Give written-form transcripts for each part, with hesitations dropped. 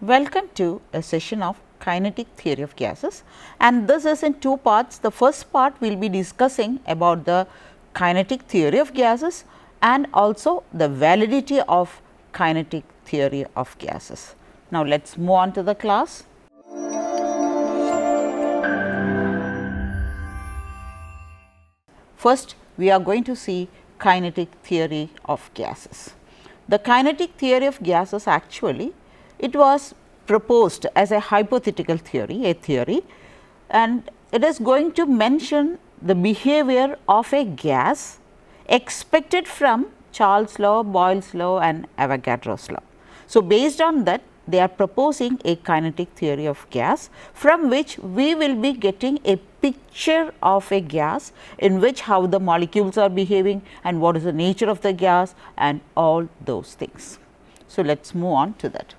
Welcome to a session of kinetic theory of gases, and this is in two parts. The first part we will be discussing about the kinetic theory of gases and also the validity of kinetic theory of gases. Now, let us move on to the class. First, we are going to see kinetic theory of gases. The kinetic theory of gases actually it was proposed as a hypothetical theory, and it is going to mention the behavior of a gas expected from Charles' law, Boyle's law and Avogadro's law. So, based on that they are proposing a kinetic theory of gas, from which we will be getting a picture of a gas in which how the molecules are behaving and what is the nature of the gas and all those things. So, let us move on to that.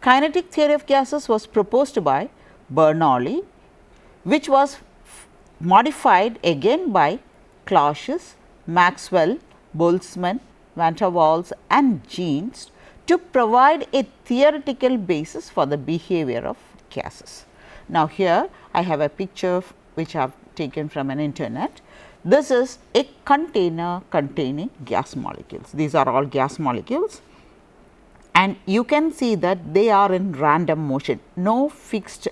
Kinetic theory of gases was proposed by Bernoulli, which was modified again by Clausius, Maxwell, Boltzmann, van der Waals and Jeans to provide a theoretical basis for the behavior of gases. Now, here I have a picture which I have taken from an internet. This is a container containing gas molecules. These are all gas molecules, and you can see that they are in random motion, no fixed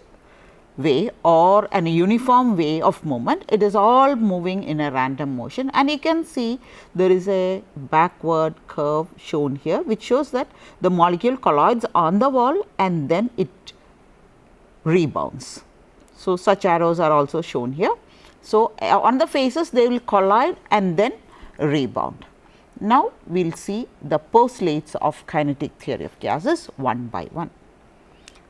way or an uniform way of movement. It is all moving in a random motion, and you can see there is a backward curve shown here, which shows that the molecule collides on the wall and then it rebounds. So, such arrows are also shown here. So, on the faces they will collide and then rebound. Now, we will see the postulates of kinetic theory of gases one by one.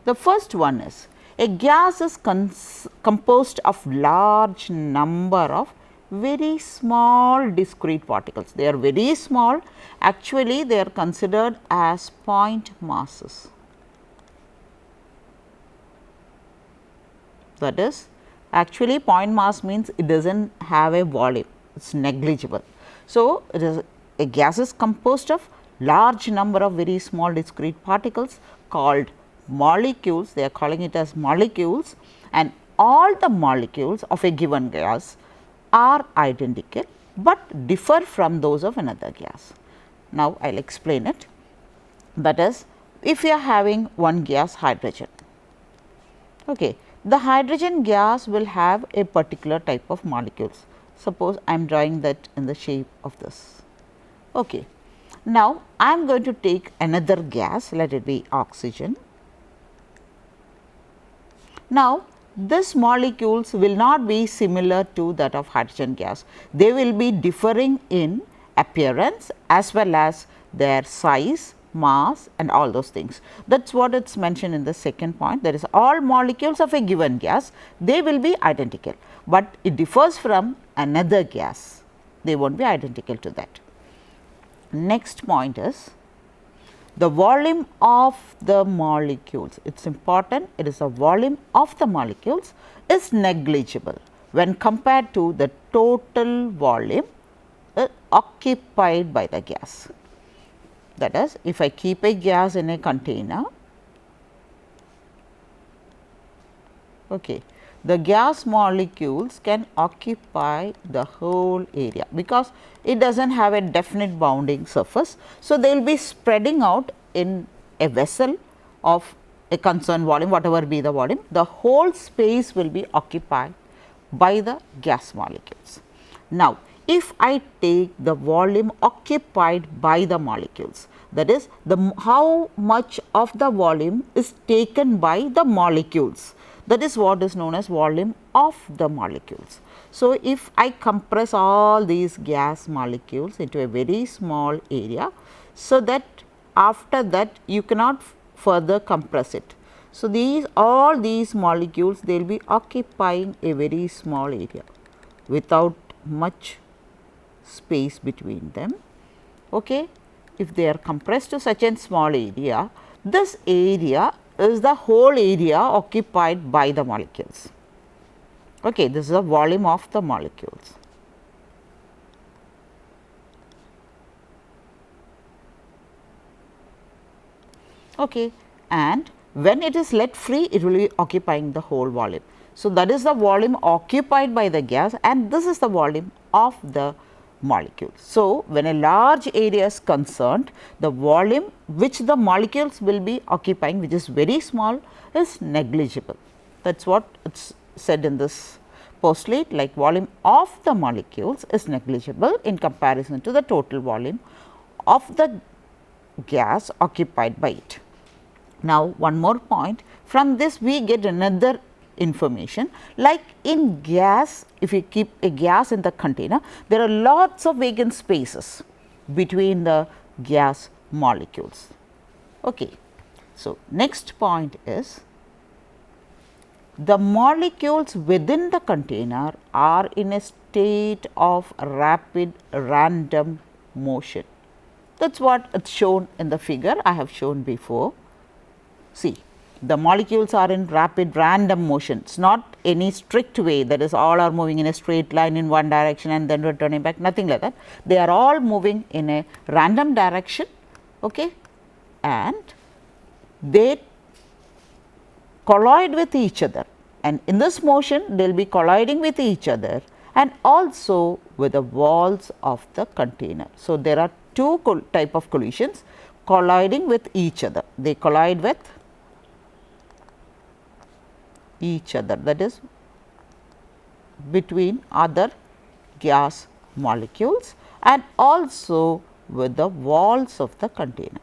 The first one is a gas is composed of large number of very small discrete particles. They are very small, actually they are considered as point masses. That is, actually point mass means it does not have a volume, it is negligible. So, it is a gas is composed of large number of very small discrete particles called molecules. They are calling it as molecules, and all the molecules of a given gas are identical, but differ from those of another gas. Now, I will explain it. That is, if you are having one gas, hydrogen, okay, the hydrogen gas will have a particular type of molecules. Suppose I am drawing that in the shape of this. Okay. Now, I am going to take another gas, let it be oxygen. Now, these molecules will not be similar to that of hydrogen gas. They will be differing in appearance as well as their size, mass and all those things. That is what it is mentioned in the second point. That is, all molecules of a given gas, they will be identical, but it differs from another gas. They will not be identical to that. Next point is the volume of the molecules. It is important, it is the volume of the molecules is negligible when compared to the total volume occupied by the gas. That is, if I keep a gas in a container, okay, the gas molecules can occupy the whole area, because it does not have a definite bounding surface. So, they will be spreading out in a vessel of a concerned volume, whatever be the volume, the whole space will be occupied by the gas molecules. Now, if I take the volume occupied by the molecules, that is how much of the volume is taken by the molecules, that is what is known as volume of the molecules. So, if I compress all these gas molecules into a very small area, so that after that you cannot further compress it. So, all these molecules they will be occupying a very small area without much space between them. Okay. If they are compressed to such a small area, this area is the whole area occupied by the molecules. Okay, this is the volume of the molecules. Okay, and when it is let free, it will be occupying the whole volume. So, that is the volume occupied by the gas, and this is the volume of the molecule. So, when a large area is concerned, the volume which the molecules will be occupying, which is very small, is negligible. That is what it is said in this postulate, like volume of the molecules is negligible in comparison to the total volume of the gas occupied by it. Now, one more point, from this we get another information, like in gas, if you keep a gas in the container, there are lots of vacant spaces between the gas molecules. Okay. So, next point is, the molecules within the container are in a state of rapid random motion. That is what is shown in the figure I have shown before. See, the molecules are in rapid random motion. It is not any strict way, that is all are moving in a straight line in one direction and then returning back, nothing like that. They are all moving in a random direction, okay, and they collide with each other, and in this motion they will be colliding with each other and also with the walls of the container. So, there are two type of collisions colliding with each other. They collide with each other, that is between other gas molecules and also with the walls of the container.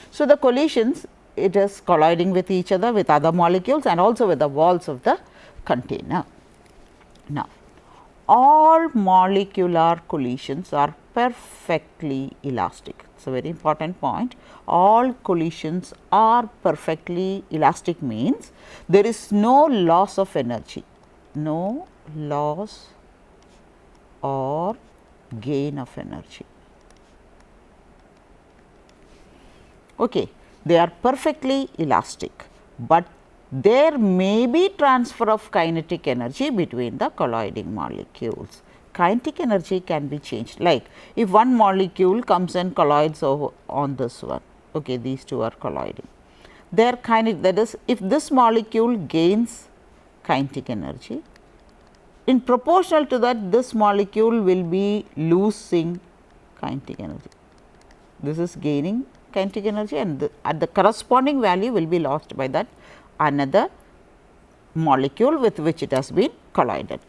So, the collisions, it is colliding with each other, with other molecules and also with the walls of the container. Now, all molecular collisions are perfectly elastic. It is a very important point. All collisions are perfectly elastic means there is no loss of energy, no loss or gain of energy. Okay. They are perfectly elastic, but there may be transfer of kinetic energy between the colliding molecules. Kinetic energy can be changed, like if one molecule comes and collides over on this one, okay, these two are colliding. Their kinetic, that is, if this molecule gains kinetic energy, in proportional to that this molecule will be losing kinetic energy. This is gaining kinetic energy and at the corresponding value will be lost by that another molecule with which it has been collided.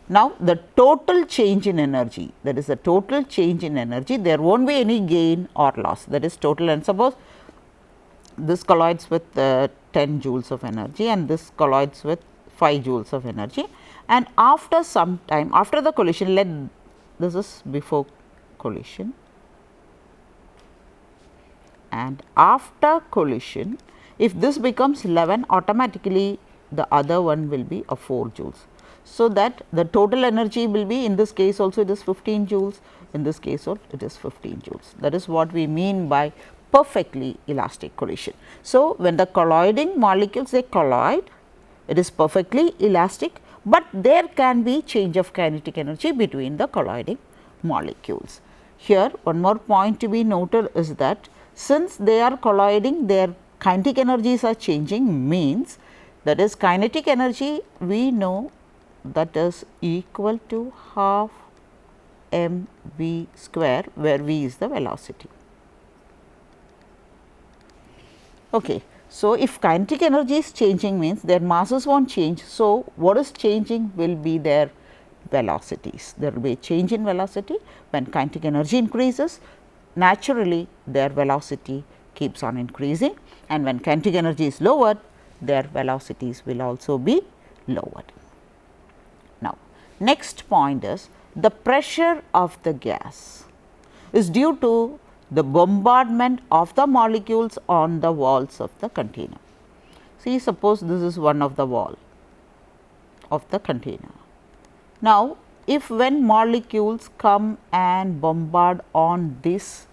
Now, the total change in energy, that is the total change in energy, there will not be any gain or loss, that is total. And suppose this collides with 10 joules of energy and this collides with 5 joules of energy, and after some time, after the collision, let this is before collision, and after collision, if this becomes 11, automatically the other one will be of 4 joules. So, that the total energy will be, in this case also it is 15 joules, in this case also it is 15 joules. That is what we mean by perfectly elastic collision. So, when the colliding molecules they collide, it is perfectly elastic, but there can be change of kinetic energy between the colliding molecules. Here one more point to be noted is that since they are colliding, their kinetic energies are changing, means that is kinetic energy we know that is equal to half m v square, where v is the velocity. Okay. So, if kinetic energy is changing means their masses will not change. So, what is changing will be their velocities. There will be a change in velocity when kinetic energy increases, naturally their velocity keeps on increasing, and when kinetic energy is lowered, their velocities will also be lowered. Now, next point is the pressure of the gas is due to the bombardment of the molecules on the walls of the container. See, suppose this is one of the wall of the container. Now, if when molecules come and bombard on this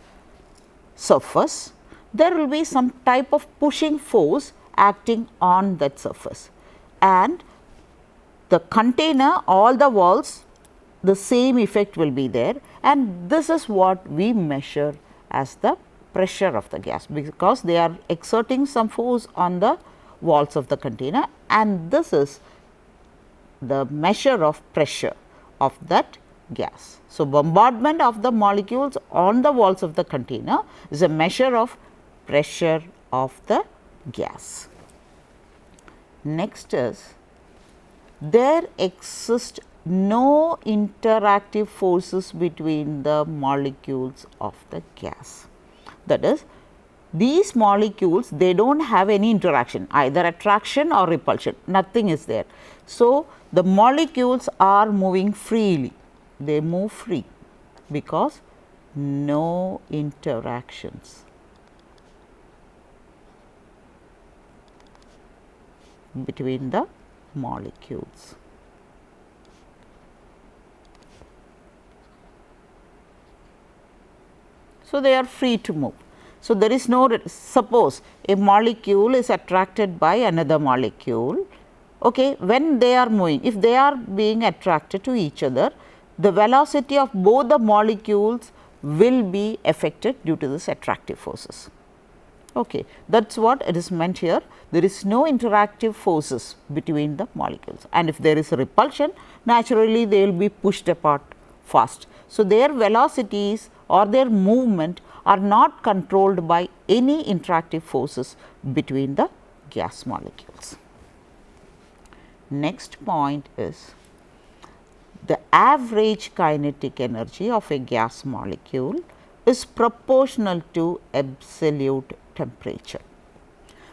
surface, there will be some type of pushing force acting on that surface, and the container, all the walls the same effect will be there, and this is what we measure as the pressure of the gas, because they are exerting some force on the walls of the container, and this is the measure of pressure of that gas. So, bombardment of the molecules on the walls of the container is a measure of pressure of the gas. Next is, there exist no interactive forces between the molecules of the gas. That is, these molecules, they do not have any interaction, either attraction or repulsion, nothing is there. So, the molecules are moving freely, they move free because no interactions between the molecules. So, they are free to move. So, there is no, suppose a molecule is attracted by another molecule, okay, when they are moving, if they are being attracted to each other, the velocity of both the molecules will be affected due to this attractive forces. Okay. That is what it is meant here. There is no interactive forces between the molecules, and if there is a repulsion, naturally they will be pushed apart fast. So, their velocities or their movement are not controlled by any interactive forces between the gas molecules. Next point is, the average kinetic energy of a gas molecule is proportional to absolute temperature.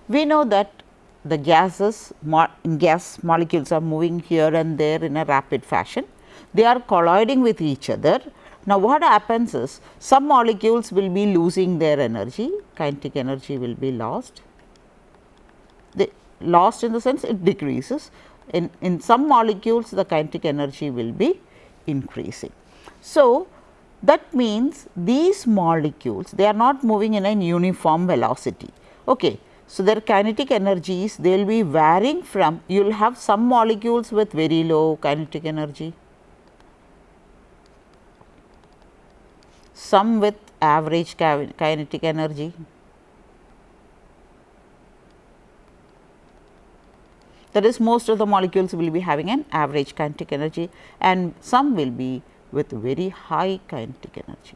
We know that the gas molecules are moving here and there in a rapid fashion. They are colliding with each other. Now, what happens is, some molecules will be losing their energy, kinetic energy will be lost. Lost in the sense it decreases. In some molecules, the kinetic energy will be increasing. So, that means these molecules, they are not moving in a uniform velocity. Okay. So, their kinetic energies, they will be varying from, you will have some molecules with very low kinetic energy, some with average kinetic energy, that is, most of the molecules will be having an average kinetic energy, and some will be with very high kinetic energy.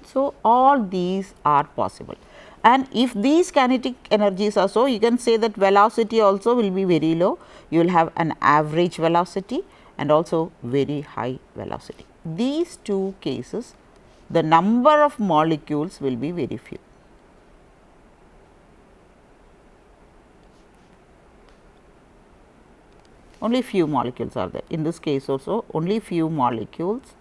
So, all these are possible, and if these kinetic energies are so, you can say that velocity also will be very low. You will have an average velocity and also very high velocity. These two cases, the number of molecules will be very few. Only few molecules are there. In this case also, only few molecules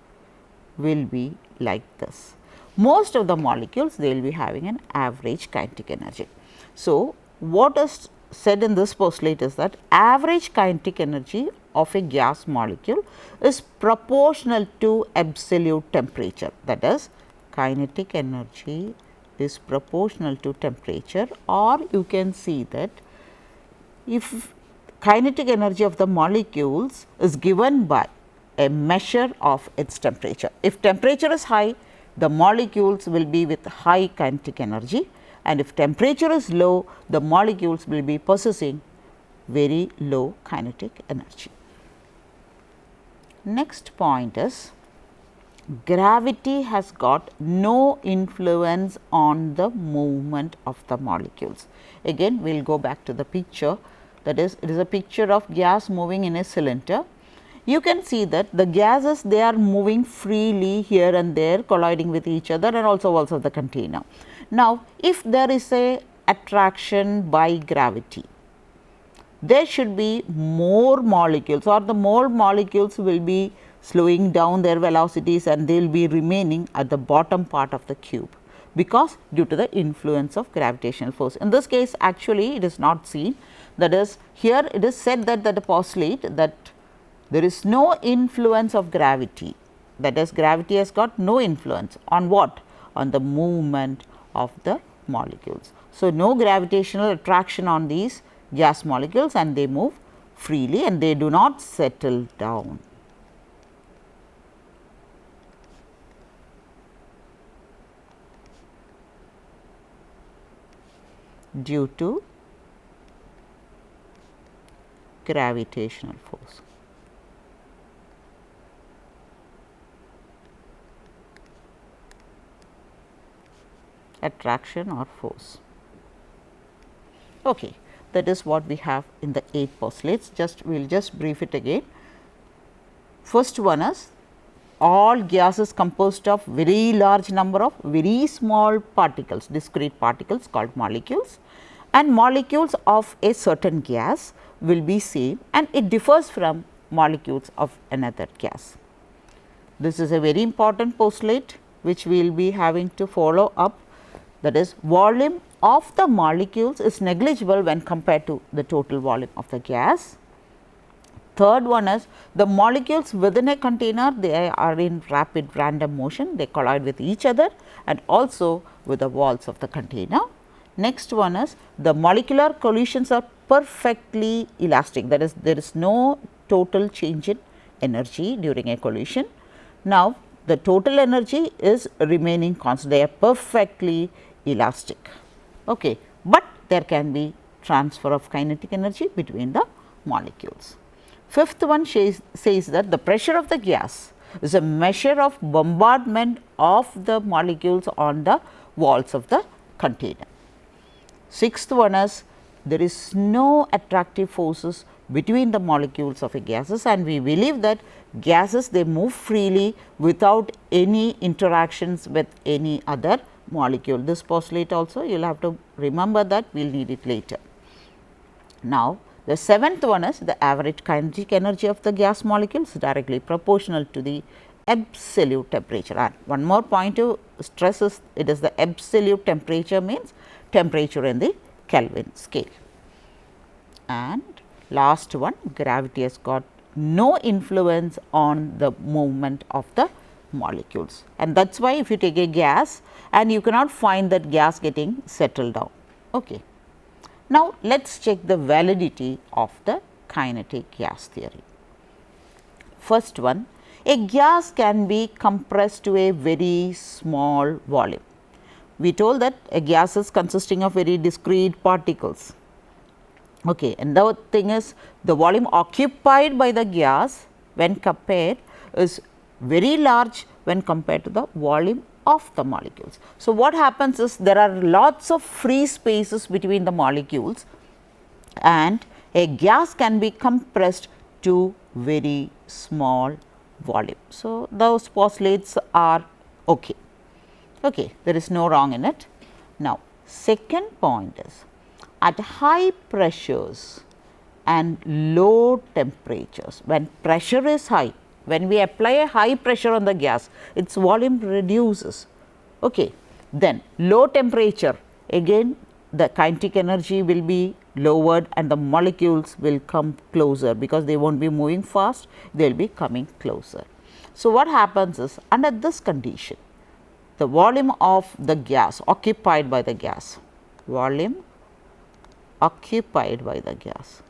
will be like this. Most of the molecules, they will be having an average kinetic energy. So, what is said in this postulate is that average kinetic energy of a gas molecule is proportional to absolute temperature. That is, kinetic energy is proportional to temperature, or you can see that if kinetic energy of the molecules is given by a measure of its temperature. If temperature is high, the molecules will be with high kinetic energy, and if temperature is low, the molecules will be possessing very low kinetic energy. Next point is, gravity has got no influence on the movement of the molecules. Again, we will go back to the picture, that is, it is a picture of gas moving in a cylinder. You can see that the gases, they are moving freely here and there, colliding with each other and also walls of the container. Now, if there is a attraction by gravity, there should be more molecules, or the more molecules will be slowing down their velocities and they will be remaining at the bottom part of the cube, because due to the influence of gravitational force. In this case, actually it is not seen, that is, here it is said that the postulate that there is no influence of gravity, that is, gravity has got no influence on what? On the movement of the molecules. So, no gravitational attraction on these gas molecules and they move freely and they do not settle down. Due to gravitational force. Attraction or force. Okay, that is what we have in the 8 postulates. We will just brief it again. First one is all gases composed of very large number of very small particles, discrete particles called molecules, and molecules of a certain gas will be same and it differs from molecules of another gas. This is a very important postulate which we will be having to follow up, that is volume of the molecules is negligible when compared to the total volume of the gas. Third one is the molecules within a container, they are in rapid random motion, they collide with each other and also with the walls of the container. Next one is the molecular collisions are perfectly elastic, that is there is no total change in energy during a collision. Now, the total energy is remaining constant, they are perfectly elastic, okay. But there can be transfer of kinetic energy between the molecules. Fifth one says that the pressure of the gas is a measure of bombardment of the molecules on the walls of the container. Sixth one is there is no attractive forces between the molecules of a gases and we believe that gases they move freely without any interactions with any other molecule. This postulate also you will have to remember that, we will need it later. Now, the seventh one is the average kinetic energy of the gas molecules directly proportional to the absolute temperature. And one more point to stress is it is the absolute temperature, means temperature in the Kelvin scale. And last one, gravity has got no influence on the movement of the molecules, and that is why if you take a gas and you cannot find that gas getting settled down. Okay. Now, let us check the validity of the kinetic gas theory. First one, a gas can be compressed to a very small volume. We told that a gas is consisting of very discrete particles, okay. And the thing is the volume occupied by the gas when compared is very large when compared to the volume of the molecules. So, what happens is there are lots of free spaces between the molecules and a gas can be compressed to very small volume. So, those postulates are okay. Okay, there is no wrong in it. Now, second point is at high pressures and low temperatures, when pressure is high, when we apply a high pressure on the gas, its volume reduces. Okay. Then low temperature, again the kinetic energy will be lowered and the molecules will come closer because they will not be moving fast, they will be coming closer. So, what happens is under this condition, the volume of the gas occupied by the gas, volume occupied by the gas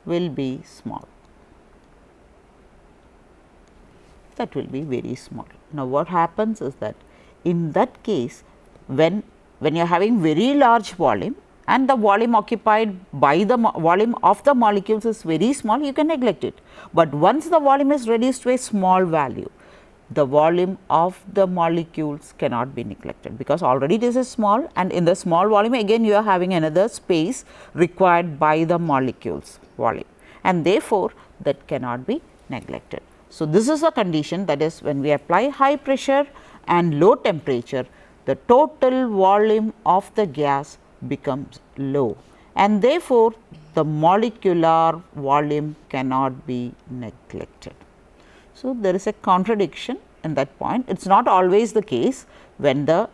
will be small, that will be very small. Now, what happens is that in that case when you are having very large volume and the volume occupied by the volume of the molecules is very small, you can neglect it. But once the volume is reduced to a small value, the volume of the molecules cannot be neglected because already this is small and in the small volume again you are having another space required by the molecules volume and therefore, that cannot be neglected. So, this is a condition, that is when we apply high pressure and low temperature, the total volume of the gas becomes low and therefore, the molecular volume cannot be neglected. So, there is a contradiction in that point. It is not always the case when the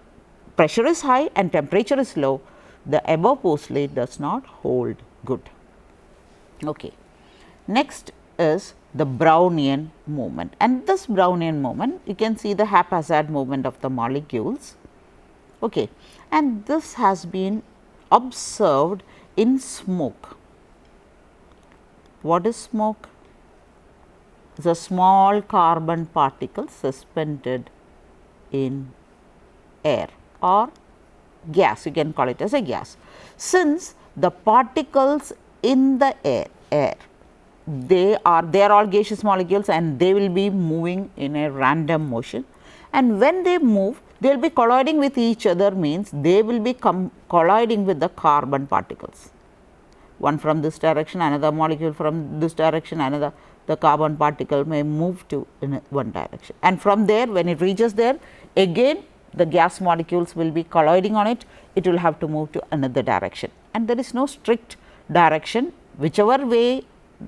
pressure is high and temperature is low, the above postulate does not hold good. Okay. Next is the Brownian movement, and this Brownian movement you can see the haphazard movement of the molecules, okay. And this has been observed in smoke. What is smoke? The small carbon particles suspended in air or gas, you can call it as a gas. Since the particles in the air they are all gaseous molecules and they will be moving in a random motion, and when they move they will be colliding with each other, means they will be colliding with the carbon particles, one from this direction, another molecule from this direction, another, the carbon particle may move to in one direction, and from there when it reaches there again the gas molecules will be colliding on it, it will have to move to another direction, and there is no strict direction, whichever way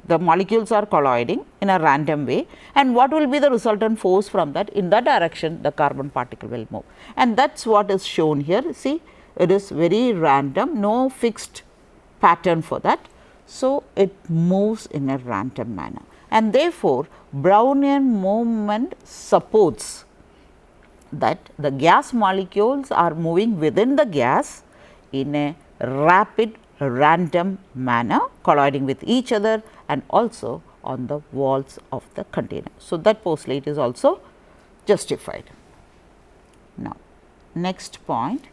the molecules are colliding in a random way, and what will be the resultant force from that, in that direction the carbon particle will move, and that is what is shown here. See, it is very random, no fixed pattern for that. So, it moves in a random manner, and therefore, Brownian movement supports that the gas molecules are moving within the gas in a rapid random manner, colliding with each other and also on the walls of the container. So, that postulate is also justified. Now, next point,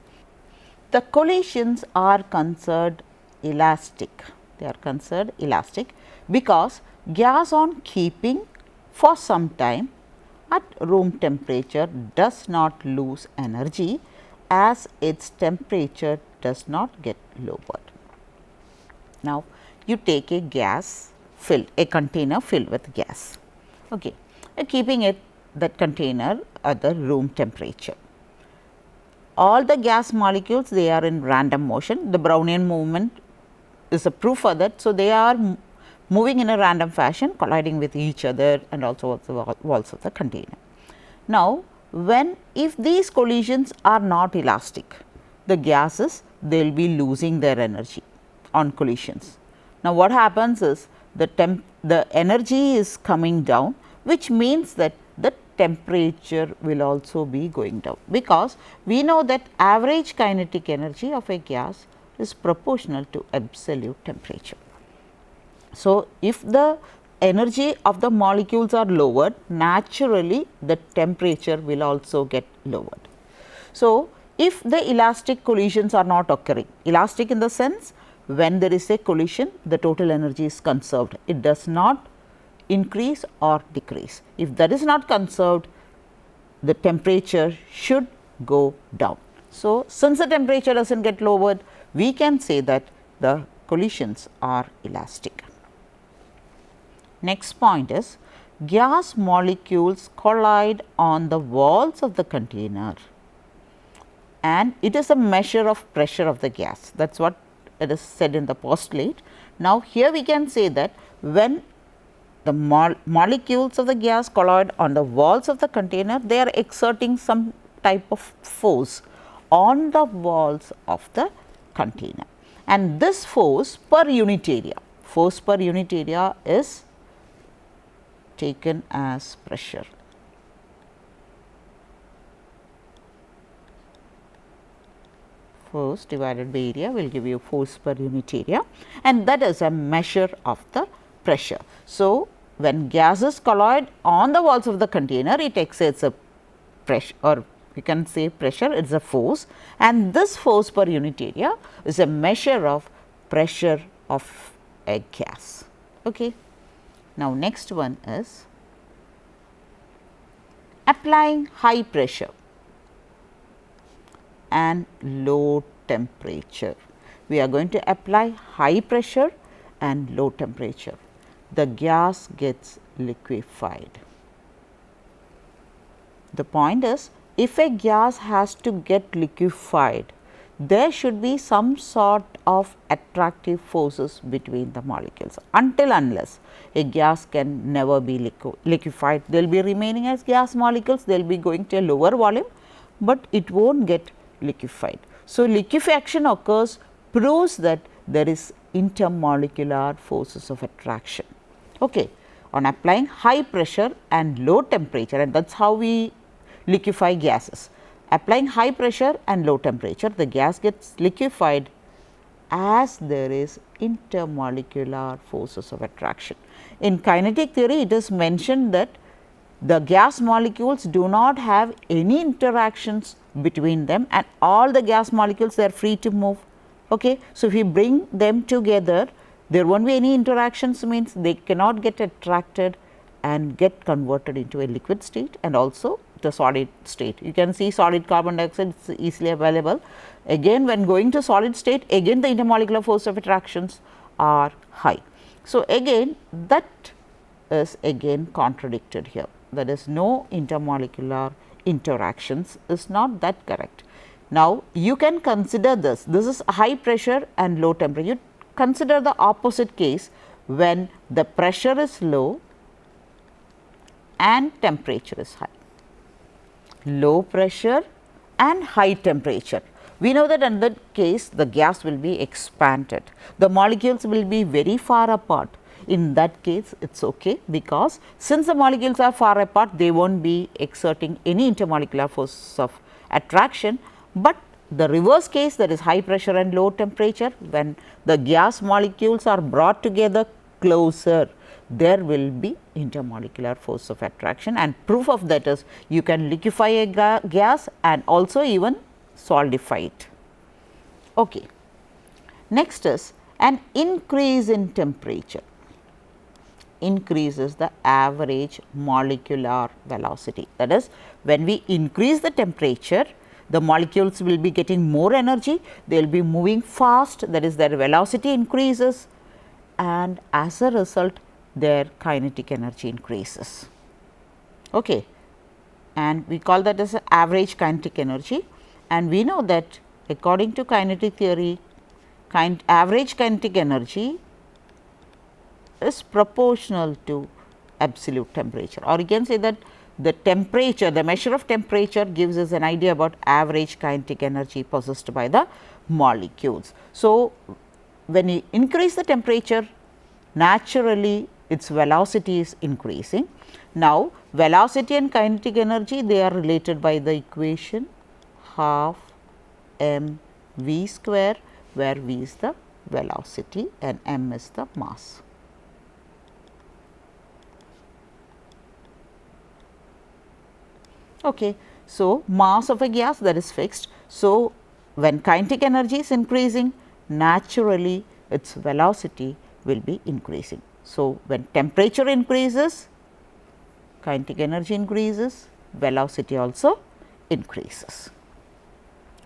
the collisions are considered elastic. They are considered elastic because gas on keeping for some time at room temperature does not lose energy as its temperature does not get lowered. Now, you take a gas filled, a container filled with gas, okay, keeping it, that container at the room temperature. All the gas molecules, they are in random motion, the Brownian movement is a proof for that. So, they are moving in a random fashion, colliding with each other and also the walls of the container. Now, if these collisions are not elastic, the gases, they will be losing their energy on collisions. Now, what happens is the energy is coming down, which means that the temperature will also be going down, because we know that average kinetic energy of a gas is proportional to absolute temperature. So, if the energy of the molecules are lowered, naturally the temperature will also get lowered. So, if the elastic collisions are not occurring, elastic in the sense when there is a collision, the total energy is conserved, it does not increase or decrease. If that is not conserved, the temperature should go down. So, since the temperature does not get lowered, we can say that the collisions are elastic. Next point is, gas molecules collide on the walls of the container, and it is a measure of pressure of the gas. That is what it is said in the postulate. Now, here we can say that when the molecules of the gas collide on the walls of the container, they are exerting some type of force on the walls of the container, and this force per unit area is taken as pressure. Force divided by area will give you force per unit area, and that is a measure of the pressure. So, when gases collide on the walls of the container, it exerts a pressure, or we can say pressure, it is a force, and this force per unit area is a measure of pressure of a gas. Okay. Now, next one is applying high pressure and low temperature. We are going to apply high pressure and low temperature. The gas gets liquefied. The point is, if a gas has to get liquefied, there should be some sort of attractive forces between the molecules. Until unless a gas can never be liquefied, they will be remaining as gas molecules, they will be going to a lower volume, but it will not get liquefied. So, liquefaction occurs, proves that there is intermolecular forces of attraction. Okay. on applying high pressure and low temperature, and that is how we liquefy gases. Applying high pressure and low temperature, the gas gets liquefied as there is intermolecular forces of attraction. In kinetic theory, it is mentioned that the gas molecules do not have any interactions between them, and all the gas molecules, they are free to move. Okay. So, if we bring them together, there will not be any interactions, means they cannot get attracted and get converted into a liquid state and also the solid state. You can see solid carbon dioxide is easily available. Again, when going to solid state, again the intermolecular force of attractions are high. So, again that is again contradicted here, that is no intermolecular interactions is not that correct. Now, you can consider this is high pressure and low temperature. You consider the opposite case when the pressure is low and temperature is high. Low pressure and high temperature. We know that in that case the gas will be expanded, the molecules will be very far apart. In that case it is okay, because since the molecules are far apart, they will not be exerting any intermolecular force of attraction. But the reverse case, that is high pressure and low temperature, when the gas molecules are brought together closer, there will be intermolecular force of attraction, and proof of that is you can liquefy a gas and also even solidify it. Okay. Next is an increase in temperature increases the average molecular velocity. That is, when we increase the temperature, the molecules will be getting more energy, they will be moving fast, that is their velocity increases, and as a result their kinetic energy increases. Okay. And we call that as average kinetic energy, and we know that according to kinetic theory, average kinetic energy is proportional to absolute temperature, or you can say that the temperature, the measure of temperature gives us an idea about average kinetic energy possessed by the molecules. So, when you increase the temperature, naturally its velocity is increasing. Now, velocity and kinetic energy, they are related by the equation half m v square, where v is the velocity and m is the mass. Okay. So, mass of a gas, that is fixed. So, when kinetic energy is increasing, naturally its velocity will be increasing. So, when temperature increases, kinetic energy increases, velocity also increases.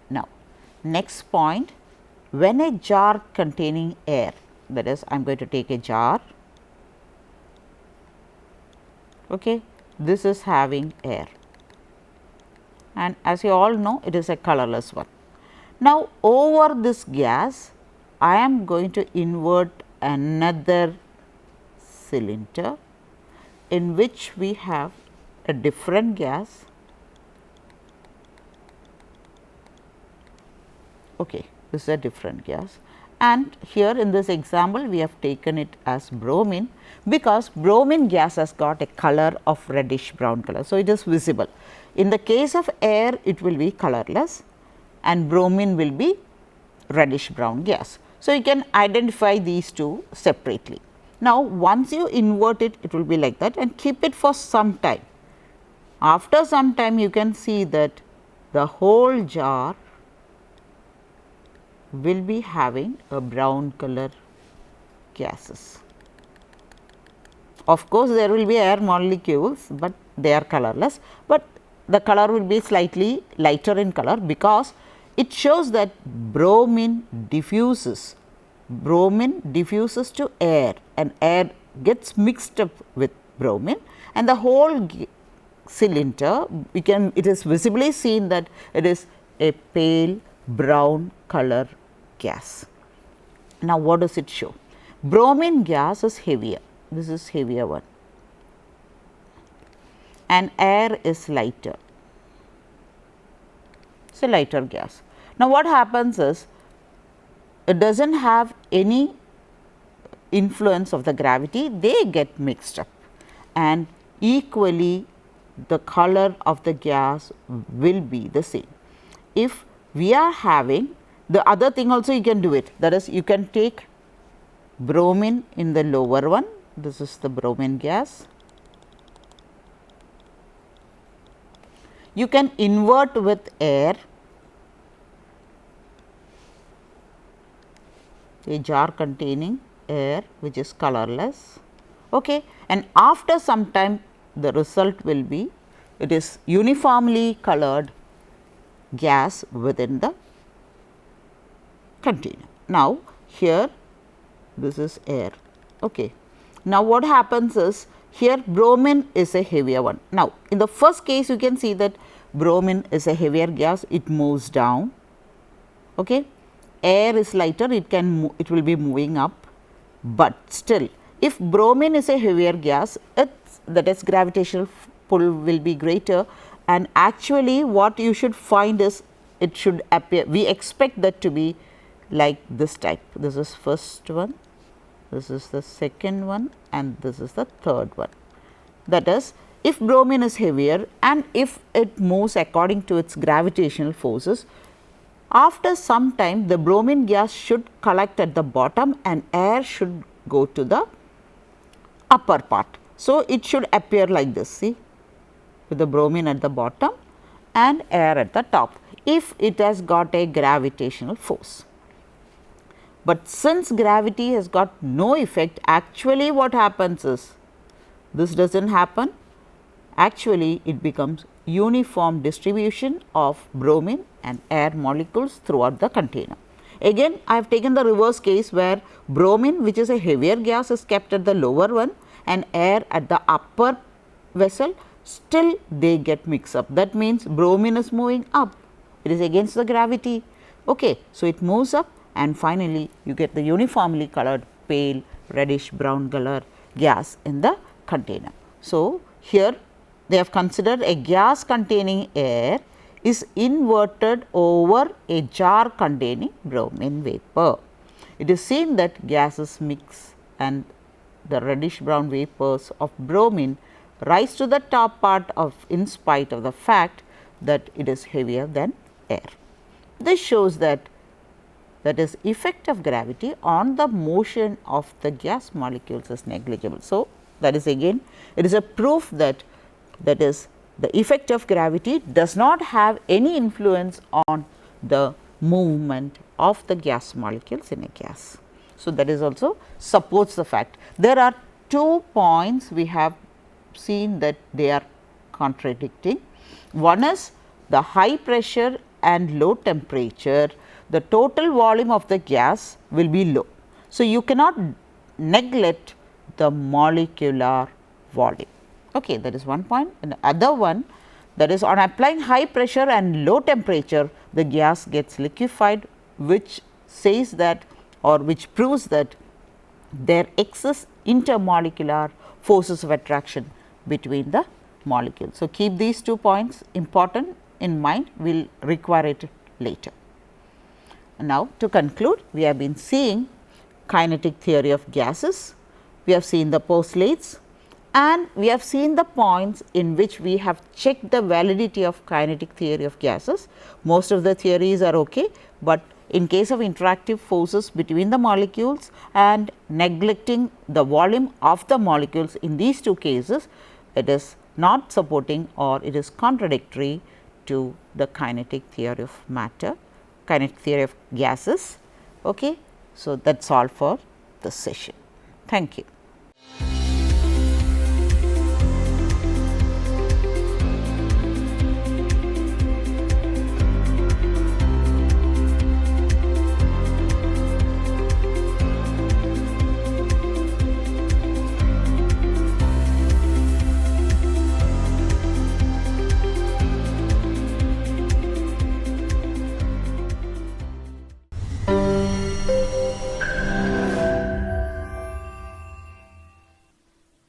Now, next point, when a jar containing air, that is, I am going to take a jar, okay, this is having air, and as you all know, it is a colorless one. Now, over this gas, I am going to invert another cylinder in which we have a different gas. Okay, this is a different gas, and here in this example we have taken it as bromine, because bromine gas has got a color of reddish brown color. So, it is visible. In the case of air, it will be colorless and bromine will be reddish brown gas. So, you can identify these two separately. Now, once you invert it, it will be like that, and keep it for some time. After some time, you can see that the whole jar will be having a brown color gases. Of course, there will be air molecules, but they are colorless, but the color will be slightly lighter in color, because it shows that bromine diffuses to air, and air gets mixed up with bromine, and the whole cylinder, it is visibly seen that it is a pale brown color gas. Now, what does it show? Bromine gas is heavier, this is heavier one, and air is lighter, it is a lighter gas. Now, what happens is, it does not have any influence of the gravity, they get mixed up. and equally the color of the gas will be the same. If we are having the other thing also, you can do it, that is, you can take bromine in the lower one, this is the bromine gas. You can invert with air, a jar containing air which is colorless, okay. And after some time the result will be, it is uniformly colored gas within the container. Now, here this is air, okay. Now, what happens is, here bromine is a heavier one. Now, in the first case you can see that bromine is a heavier gas, it moves down, okay. Air is lighter, it will be moving up, but still if bromine is a heavier gas, that is gravitational pull will be greater, and actually what you should find is, it should appear, we expect that to be like this type. This is first one, this is the second one, and this is the third one. That is, if bromine is heavier and if it moves according to its gravitational forces, after some time the bromine gas should collect at the bottom and air should go to the upper part. So, it should appear like this, see, with the bromine at the bottom and air at the top, if it has got a gravitational force. But since gravity has got no effect, actually what happens is, this does not happen, actually it becomes uniform distribution of bromine and air molecules throughout the container. Again, I have taken the reverse case where bromine, which is a heavier gas, is kept at the lower one and air at the upper vessel, still they get mixed up. That means bromine is moving up, it is against the gravity, okay. So, it moves up and finally you get the uniformly colored pale reddish brown color gas in the container. So, here they have considered a gas containing air is inverted over a jar containing bromine vapor. It is seen that gases mix and the reddish brown vapors of bromine rise to the top part of, in spite of the fact that it is heavier than air. This shows that is effect of gravity on the motion of the gas molecules is negligible. So, that is again, it is a proof that is the effect of gravity does not have any influence on the movement of the gas molecules in a gas. So, that is also supports the fact. There are 2 points we have seen that they are contradicting. One is the high pressure and low temperature, the total volume of the gas will be low. So, you cannot neglect the molecular volume. Okay, that is one point. And the other one, that is, on applying high pressure and low temperature, the gas gets liquefied, which says that, or which proves that there exists intermolecular forces of attraction between the molecules. So, keep these 2 points important in mind, we will require it later. Now, to conclude, we have been seeing kinetic theory of gases, we have seen the postulates, and we have seen the points in which we have checked the validity of kinetic theory of gases. Most of the theories are okay, but in case of interactive forces between the molecules and neglecting the volume of the molecules, in these 2 cases, it is not supporting or it is contradictory to the kinetic theory of matter, kinetic theory of gases. Okay. So, that is all for this session. Thank you.